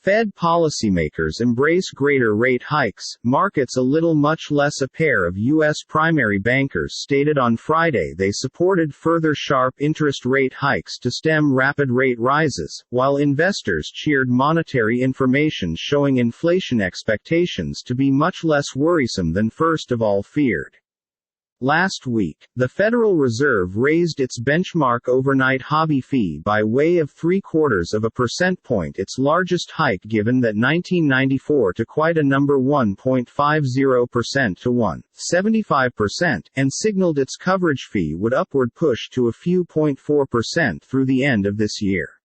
Fed policymakers embrace greater rate hikes. Markets a little much less. A pair of U.S. primary bankers stated on Friday they supported further sharp interest rate hikes to stem rapid rate rises, while investors cheered monetary information showing inflation expectations to be much less worrisome than first of all feared. Last week, the Federal Reserve raised its benchmark overnight hobby fee by way of 0.75 percentage point, its largest hike given that 1994 to quite a number 1.50% to 1.75%, and signaled its coverage fee would upward push to a few 0.4% through the end of this year.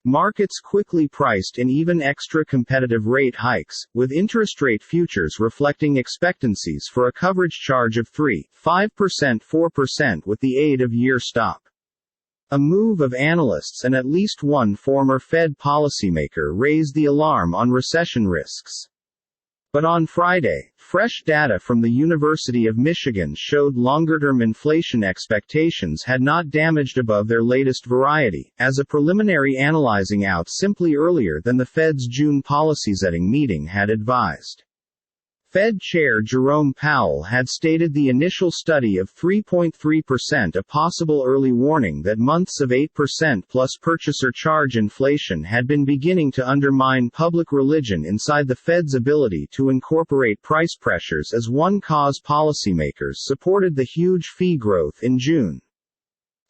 Markets quickly priced in even extra competitive rate hikes, with interest rate futures reflecting expectancies for a coverage charge of 3.5%–4% with the aid of year stop. A move of analysts and at least one former Fed policymaker raised the alarm on recession risks. But on Friday, fresh data from the University of Michigan showed longer-term inflation expectations had not damaged above their latest variety, as a preliminary analyzing out simply earlier than the Fed's June policy-setting meeting had advised. Fed Chair Jerome Powell had stated the initial study of 3.3% a possible early warning that months of 8% plus purchaser charge inflation had been beginning to undermine public religion inside the Fed's ability to incorporate price pressures as one cause. Policymakers supported the huge fee growth in June.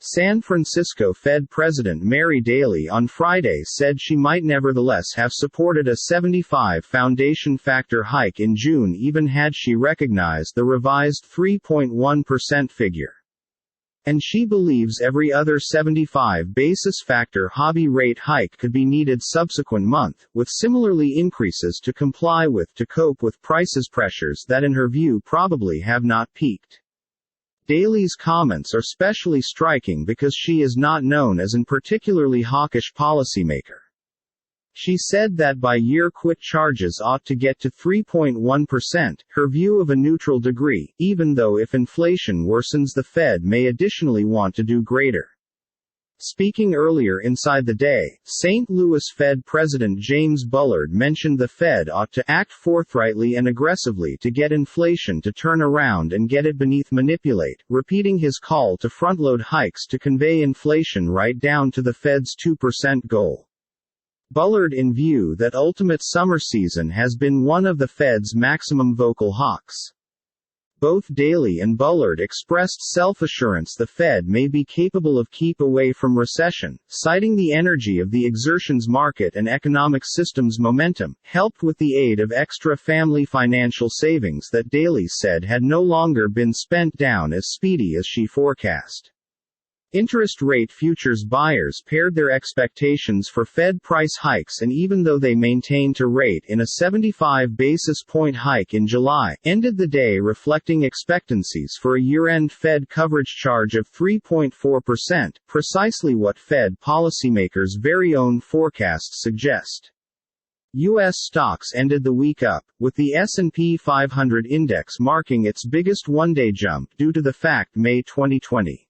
San Francisco Fed President Mary Daly on Friday said she might nevertheless have supported a 75 foundation factor hike in June even had she recognized the revised 3.1% figure. And she believes every other 75 basis factor hobby rate hike could be needed subsequent month, with similarly increases to comply with to cope with prices pressures that in her view probably have not peaked. Daly's comments are specially striking because she is not known as an particularly hawkish policymaker. She said that by year quit charges ought to get to 3.1%, her view of a neutral degree, even though if inflation worsens the Fed may additionally want to do greater. Speaking earlier inside the day, St. Louis Fed President James Bullard mentioned the Fed ought to act forthrightly and aggressively to get inflation to turn around and get it beneath manipulate, repeating his call to front-load hikes to convey inflation right down to the Fed's 2% goal. Bullard in view that ultimate summer season has been one of the Fed's maximum vocal hawks. Both Daly and Bullard expressed self-assurance the Fed may be capable of keep away from recession, citing the energy of the exertions market and economic system's momentum, helped with the aid of extra family financial savings that Daly said had no longer been spent down as speedy as she forecast. Interest rate futures buyers paired their expectations for Fed price hikes, and even though they maintained to rate in a 75 basis point hike in July, ended the day reflecting expectancies for a year-end Fed coverage charge of 3.4%, precisely what Fed policymakers' very own forecasts suggest. U.S. stocks ended the week up, with the S&P 500 index marking its biggest one-day jump due to the fact May 2020